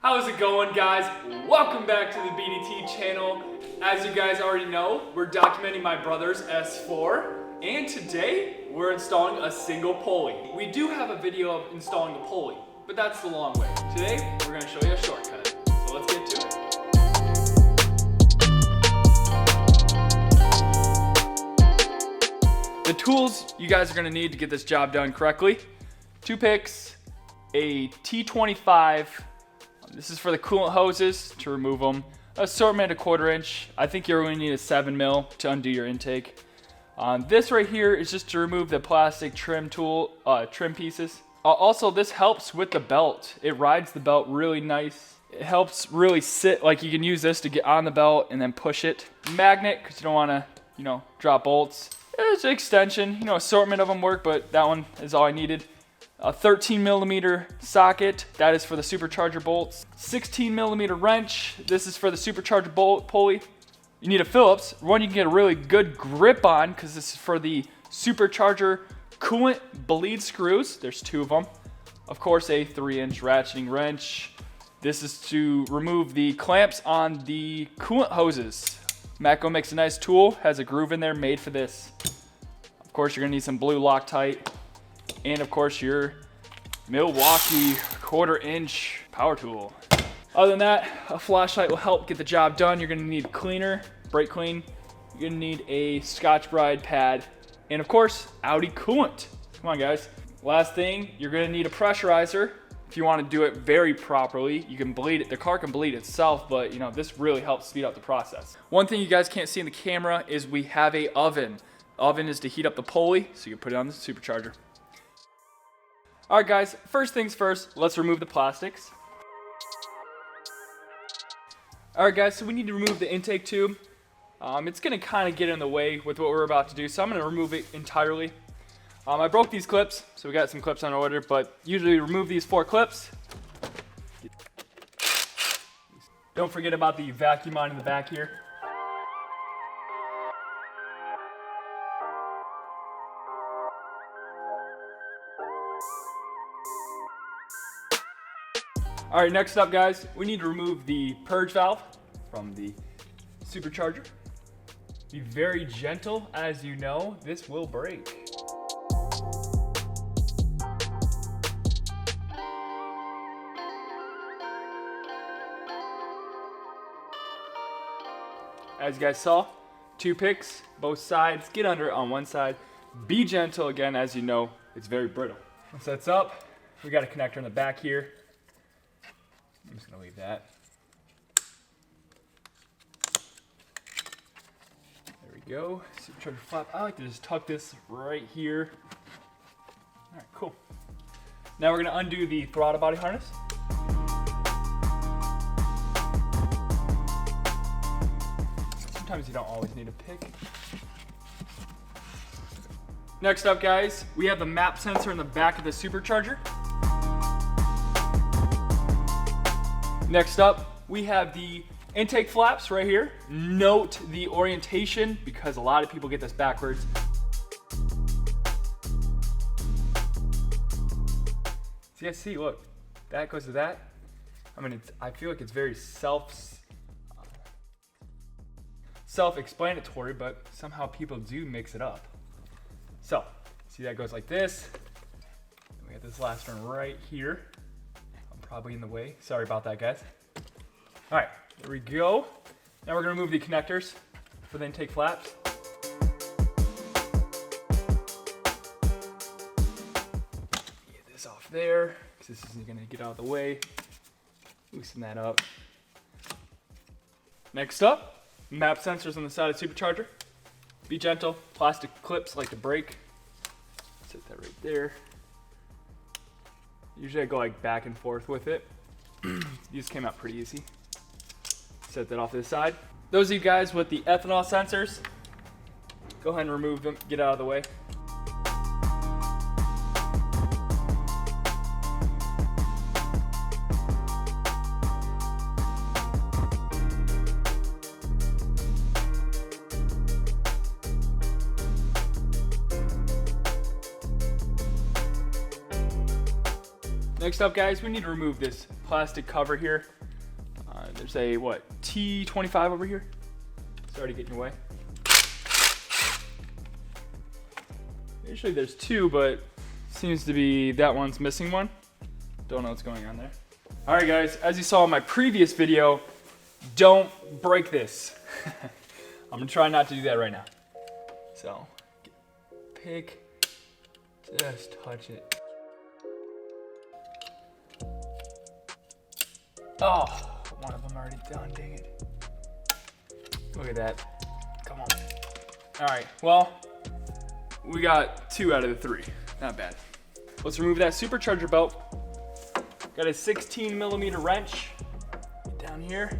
How's it going, guys? Welcome back to the BDT channel. As you guys already know, we're documenting my brother's S4, and today we're installing a single pulley. We do have a video of installing the pulley, but that's the long way. Today, we're gonna show you a shortcut. So let's get to it. The tools you guys are gonna need to get this job done correctly: 2 picks, a T25, this is for the coolant hoses to remove them, assortment a 1/4 inch. I think you're going to need a 7 mil to undo your intake. This right here is just to remove the plastic trim tool, trim pieces. Also, this helps with the belt. It rides the belt really nice. It helps really sit, like you can use this to get on the belt and then push it. Magnet, because you don't want to, drop bolts. There's an extension, assortment of them work, but that one is all I needed. A 13 millimeter socket, that is for the Supercharger bolts. 16 millimeter wrench, this is for the Supercharger bolt pulley. You need a Phillips, one you can get a really good grip on, because this is for the Supercharger coolant bleed screws. There's 2 of them. Of course, a 3-inch ratcheting wrench. This is to remove the clamps on the coolant hoses. Matco makes a nice tool, has a groove in there made for this. Of course, you're gonna need some blue Loctite. And of course, your Milwaukee 1/4 inch power tool. Other than that, a flashlight will help get the job done. You're gonna need cleaner, brake clean. You're gonna need a Scotch Brite pad. And of course, Audi coolant. Come on, guys. Last thing, you're gonna need a pressurizer. If you wanna do it very properly, you can bleed it. The car can bleed itself, but this really helps speed up the process. One thing you guys can't see in the camera is we have a oven. Oven is to heat up the pulley, so you can put it on the Supercharger. All right, guys, first things first, let's remove the plastics. All right, guys, so we need to remove the intake tube. It's gonna kind of get in the way with what we're about to do, so I'm gonna remove it entirely. I broke these clips, so we got some clips on order, but usually remove these 4 clips. Don't forget about the vacuum on in the back here. All right, next up, guys, we need to remove the purge valve from the Supercharger. Be very gentle, as you know, this will break. As you guys saw, 2 picks, both sides, get under it on one side. Be gentle, again, as you know, it's very brittle. Once that's up, we got a connector in the back here. I'm just gonna leave that. There we go. Supercharger flap. I like to just tuck this right here. All right, cool. Now we're gonna undo the throttle body harness. Sometimes you don't always need a pick. Next up, guys, we have the map sensor in the back of the Supercharger. Next up, we have the intake flaps right here. Note the orientation because a lot of people get this backwards. See, look, that goes to that. I feel like it's very self-explanatory, but somehow people do mix it up. So, see that goes like this. And we got this last one right here. Probably in the way. Sorry about that, guys. All right, there we go. Now we're gonna remove the connectors for the intake flaps. Get this off there, because this isn't gonna get out of the way. Loosen that up. Next up, map sensors on the side of the Supercharger. Be gentle, plastic clips like the brake. Set that right there. Usually I go like back and forth with it. These came out pretty easy. Set that off to the side. Those of you guys with the ethanol sensors, go ahead and remove them, get out of the way. Next up, guys, we need to remove this plastic cover here. There's a, what, T25 over here. Sorry to get in your way. Usually there's two, but seems to be that one's missing one. Don't know what's going on there. All right, guys, as you saw in my previous video, don't break this. I'm gonna try not to do that right now. So, pick, just touch it. Oh, one of them already done, dang it. Look at that, come on. All right, well, we got 2 out of the 3, not bad. Let's remove that supercharger belt. Got a 16mm wrench down here.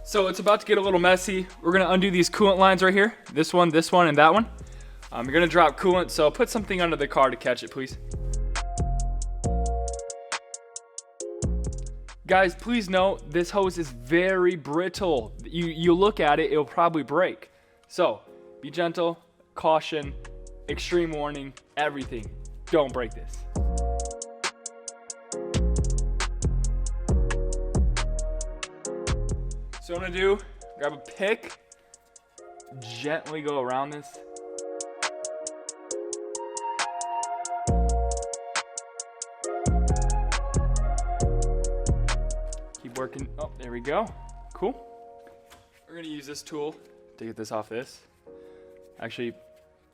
So it's about to get a little messy. We're gonna undo these coolant lines right here. This one, and that one. You're gonna drop coolant, so put something under the car to catch it, please. Guys, please note, this hose is very brittle. You look at it, it'll probably break. So, be gentle, caution, extreme warning, everything. Don't break this. So what I'm gonna do, grab a pick, gently go around this. Keep working, oh, there we go, cool. We're gonna use this tool to get this off this. Actually,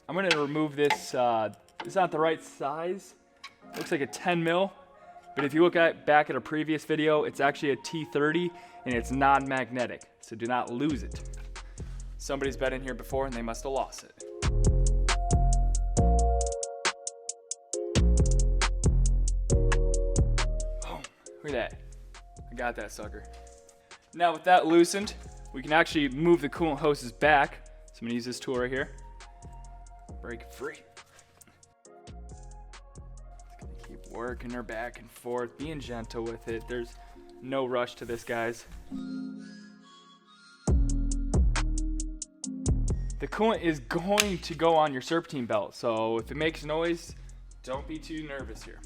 I'm gonna remove this, it's not the right size. Looks like a 10 mil, but if you look back at a previous video, it's actually a T30 and it's non-magnetic, so do not lose it. Somebody's been in here before and they must have lost it. Oh, look at that. I got that sucker. Now with that loosened, we can actually move the coolant hoses back. So I'm gonna use this tool right here. Break it free. Just gonna keep working her back and forth, being gentle with it. There's no rush to this, guys. The coolant is going to go on your serpentine belt, so if it makes noise, don't be too nervous here.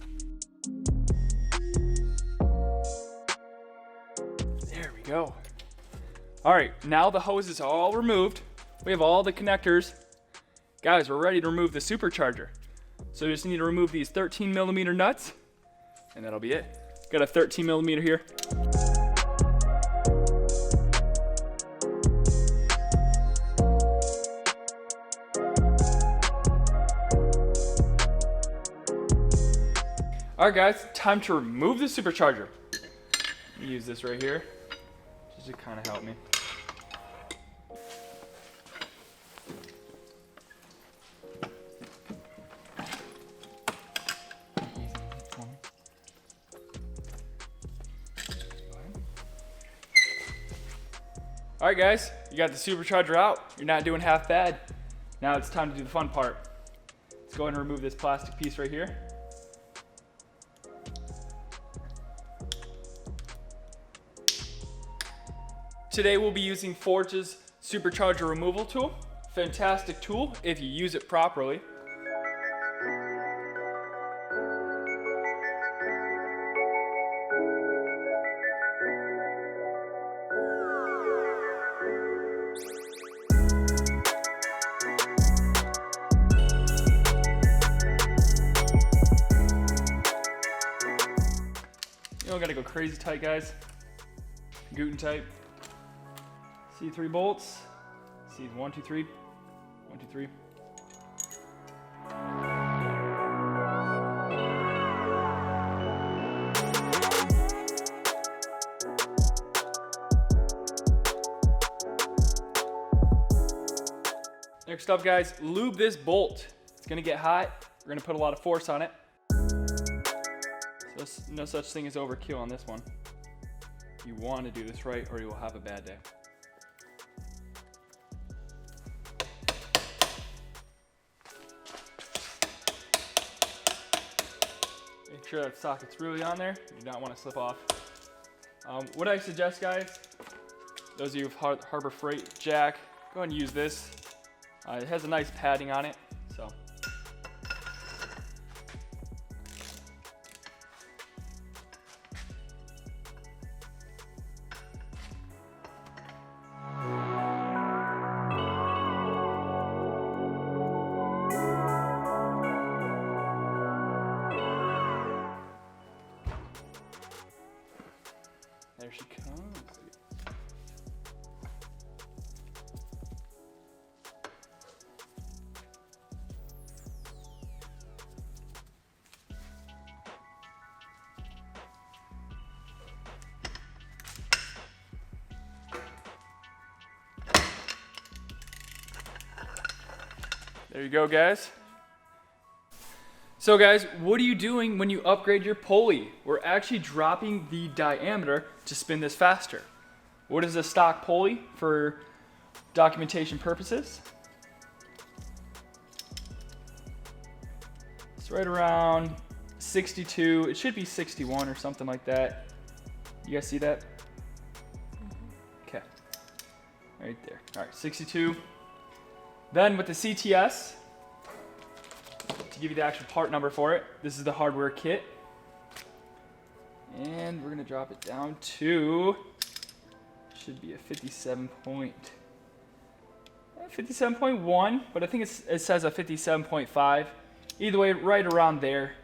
There we go. All right, now the hose is all removed. We have all the connectors. Guys, we're ready to remove the supercharger. So we just need to remove these 13mm nuts, and that'll be it. Got a 13mm here. All right, guys, time to remove the supercharger. Use this right here, just to kind of help me. All right, guys, you got the supercharger out. You're not doing half bad. Now it's time to do the fun part. Let's go ahead and remove this plastic piece right here. Today we'll be using Forge's supercharger removal tool. Fantastic tool if you use it properly. You don't gotta go crazy tight, guys. Guten tight. C3 bolts. See 1, 2, 3. 1, 2, 3. Next up, guys, lube this bolt. It's gonna get hot. We're gonna put a lot of force on it. So no such thing as overkill on this one. You want to do this right or you will have a bad day. Make sure that socket's really on there. You do not want to slip off. What I suggest, guys, those of you with Harbor Freight jack, go ahead and use this. It has a nice padding on it, so There you go, guys. So guys, what are you doing when you upgrade your pulley? We're actually dropping the diameter to spin this faster. What is a stock pulley for documentation purposes? It's right around 62. It should be 61 or something like that. You guys see that? Okay. Right there. All right, 62. Then with the CTS, to give you the actual part number for it, this is the hardware kit. And we're gonna drop it down to, should be a 57.1, but I think it says a 57.5. Either way, right around there.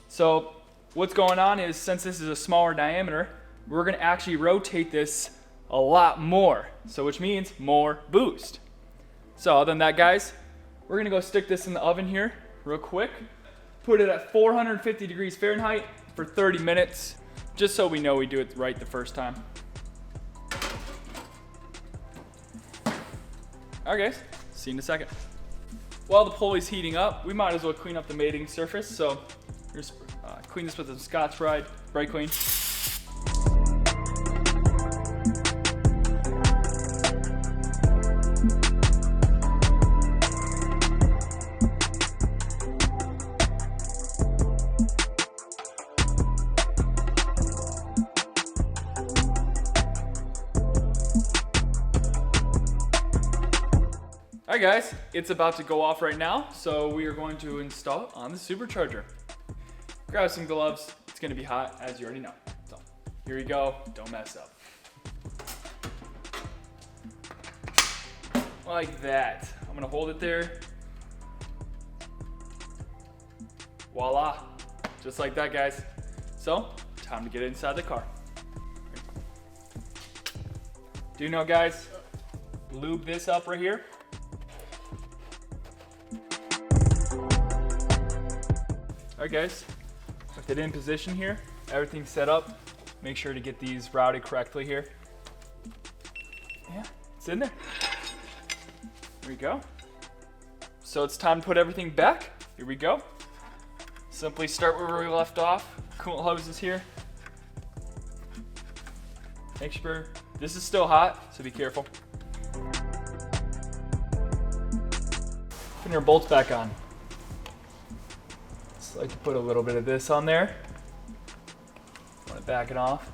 So what's going on is, since this is a smaller diameter, we're gonna actually rotate this a lot more. So which means more boost. So other than that, guys, we're gonna go stick this in the oven here real quick. Put it at 450 degrees Fahrenheit for 30 minutes, just so we know we do it right the first time. All right, guys, see you in a second. While the pulley's heating up, we might as well clean up the mating surface. So just clean this with some Scotch-Brite brake clean. All right, guys, it's about to go off right now, so we are going to install it on the Supercharger. Grab some gloves. It's gonna be hot, as you already know. So here we go, don't mess up. Like that. I'm gonna hold it there. Voila, just like that, guys. So, time to get inside the car. Do you know, guys, lube this up right here. All right, guys, with it in position here, everything's set up. Make sure to get these routed correctly here. Yeah, it's in there. There we go. So it's time to put everything back. Here we go. Simply start where we left off. Coolant hoses here. Make sure this is still hot, so be careful. Putting your bolts back on. Just like to put a little bit of this on there. Want to back it off.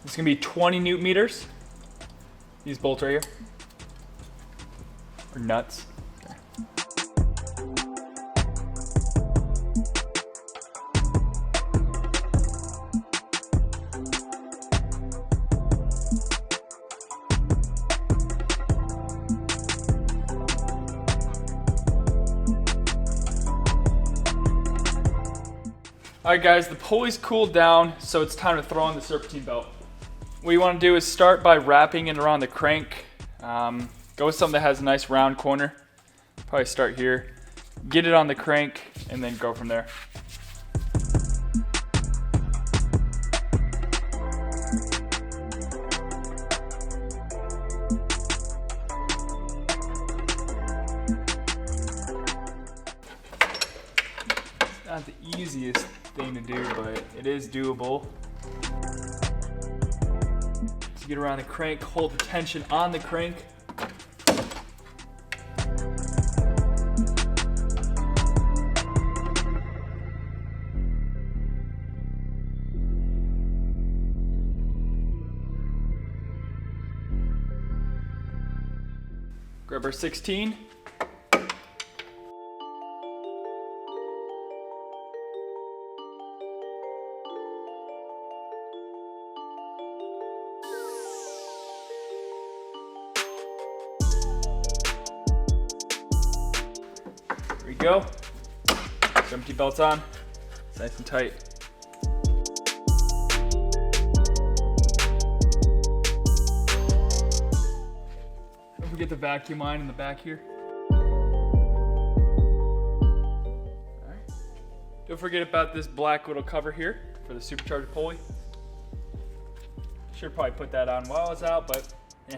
It's gonna be 20 Newton meters. These bolts right here. Or nuts. Okay. All right, guys, the pulley's cooled down, so it's time to throw on the serpentine belt. What you want to do is start by wrapping it around the crank. Go with something that has a nice round corner. Probably start here. Get it on the crank, and then go from there. It's not the easiest thing to do, but it is doable. So get around the crank, hold the tension on the crank. Grab our 16. There we go. Empty belts on. It's nice and tight. Don't forget the vacuum line in the back here. Alright. Don't forget about this black little cover here for the Supercharger pulley. Should probably put that on while it's out, but yeah.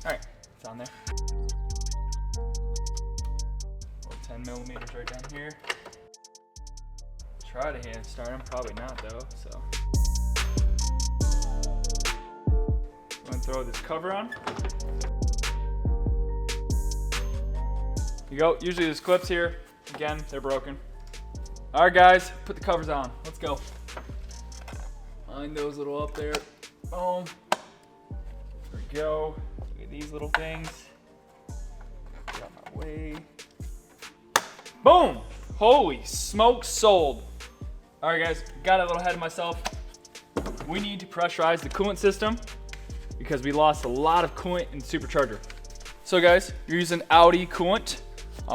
Alright, it's on there. 10 millimeters right down here. Try to hand start them, probably not though, so. I'm gonna throw this cover on. You go, usually there's clips here. Again, they're broken. All right guys, put the covers on, let's go. Line those little up there, boom. There we go, look at these little things. Get out my way. Boom, holy smoke, sold. All right guys, got a little ahead of myself. We need to pressurize the coolant system because we lost a lot of coolant in the supercharger. So guys, you're using Audi coolant.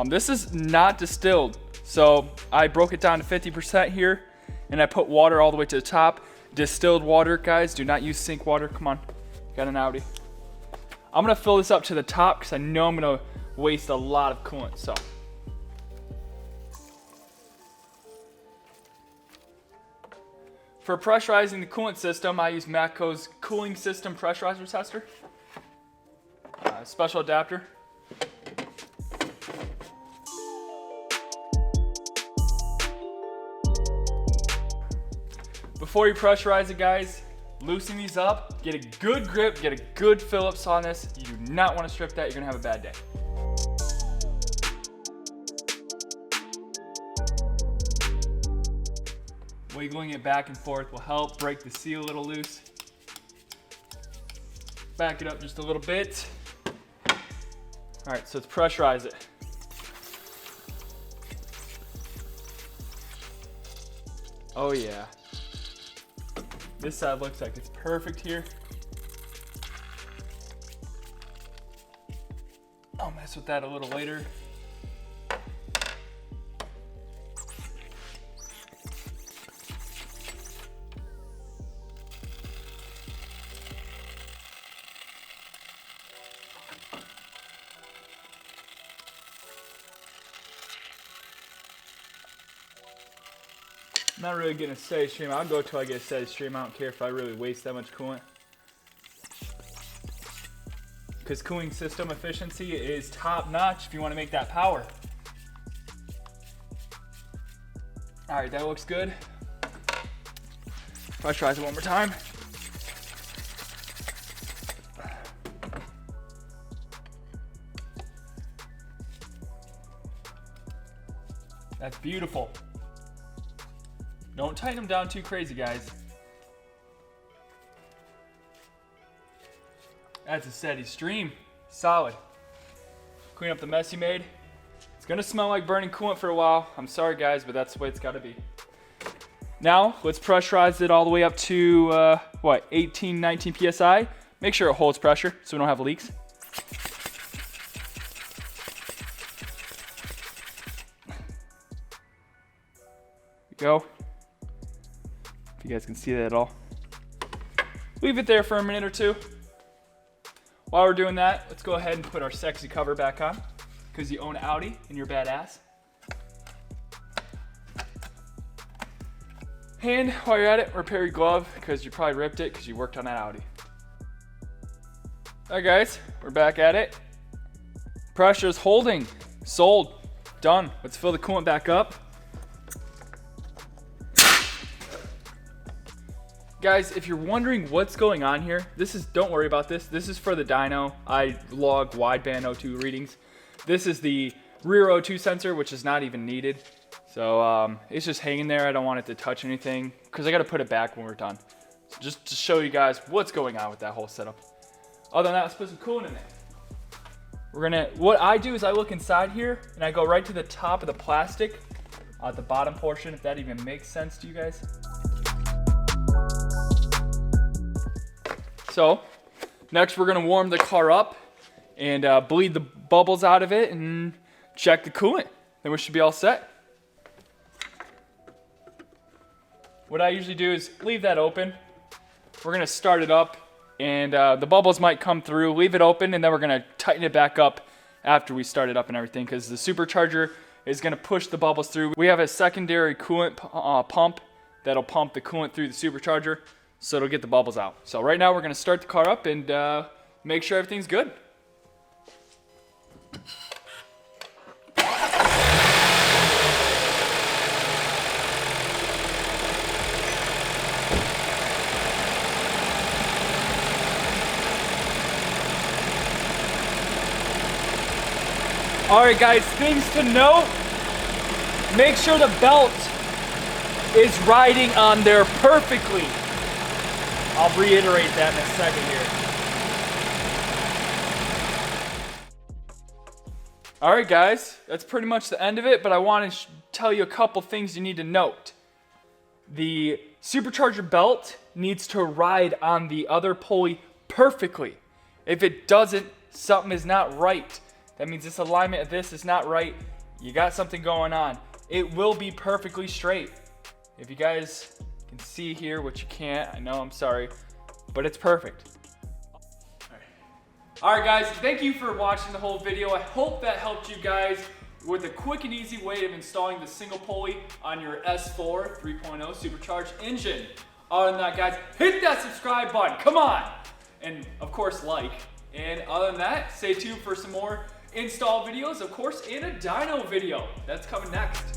This is not distilled. So I broke it down to 50% here and I put water all the way to the top. Distilled water, guys, do not use sink water. Come on, got an Audi. I'm gonna fill this up to the top because I know I'm gonna waste a lot of coolant, so. For pressurizing the coolant system, I use Matco's cooling system pressurizer tester. Special adapter. Before you pressurize it, guys, loosen these up, get a good grip, get a good Phillips on this. You do not want to strip that, you're gonna have a bad day. Wiggling it back and forth will help break the seal a little loose. Back it up just a little bit. All right, so let's pressurize it. Oh yeah. This side looks like it's perfect here. I'll mess with that a little later. I'm not really getting a steady stream. I'll go till I get a steady stream. I don't care if I really waste that much coolant. Because cooling system efficiency is top notch if you want to make that power. All right, that looks good. Pressurize it one more time. That's beautiful. Don't tighten them down too crazy, guys. That's a steady stream. Solid. Clean up the mess you made. It's gonna smell like burning coolant for a while. I'm sorry, guys, but that's the way it's gotta be. Now, let's pressurize it all the way up to, 18, 19 PSI. Make sure it holds pressure so we don't have leaks. There we go. You guys can see that at all. Leave it there for a minute or two. While we're doing that, let's go ahead and put our sexy cover back on because you own Audi and you're badass. And while you're at it, repair your glove because you probably ripped it because you worked on that Audi. All right, guys, we're back at it. Pressure's holding, sold, done. Let's fill the coolant back up. Guys, if you're wondering what's going on here, don't worry about this. This is for the dyno. I log wideband O2 readings. This is the rear O2 sensor, which is not even needed. So it's just hanging there. I don't want it to touch anything because I got to put it back when we're done. So just to show you guys what's going on with that whole setup. Other than that, let's put some coolant in there. What I do is I look inside here and I go right to the top of the plastic at the bottom portion, if that even makes sense to you guys. So next we're gonna warm the car up and bleed the bubbles out of it and check the coolant. Then we should be all set. What I usually do is leave that open. We're gonna start it up and the bubbles might come through. Leave it open and then we're gonna tighten it back up after we start it up and everything because the supercharger is gonna push the bubbles through. We have a secondary coolant pump that'll pump the coolant through the supercharger. So it'll get the bubbles out. So right now we're gonna start the car up and make sure everything's good. All right, guys, things to note. Make sure the belt is riding on there perfectly. I'll reiterate that in a second here. All right, guys, that's pretty much the end of it, but I want to tell you a couple things you need to note. The Supercharger belt needs to ride on the other pulley perfectly. If it doesn't, something is not right. That means this alignment of this is not right. You got something going on. It will be perfectly straight. If you guys can see here, which you can't, I know, I'm sorry, but it's perfect. All right, guys, thank you for watching the whole video. I hope that helped you guys with a quick and easy way of installing the single pulley on your S4 3.0 supercharged engine. Other than that, guys, hit that subscribe button, come on! And of course, like. And other than that, stay tuned for some more install videos, of course, and a dyno video. That's coming next.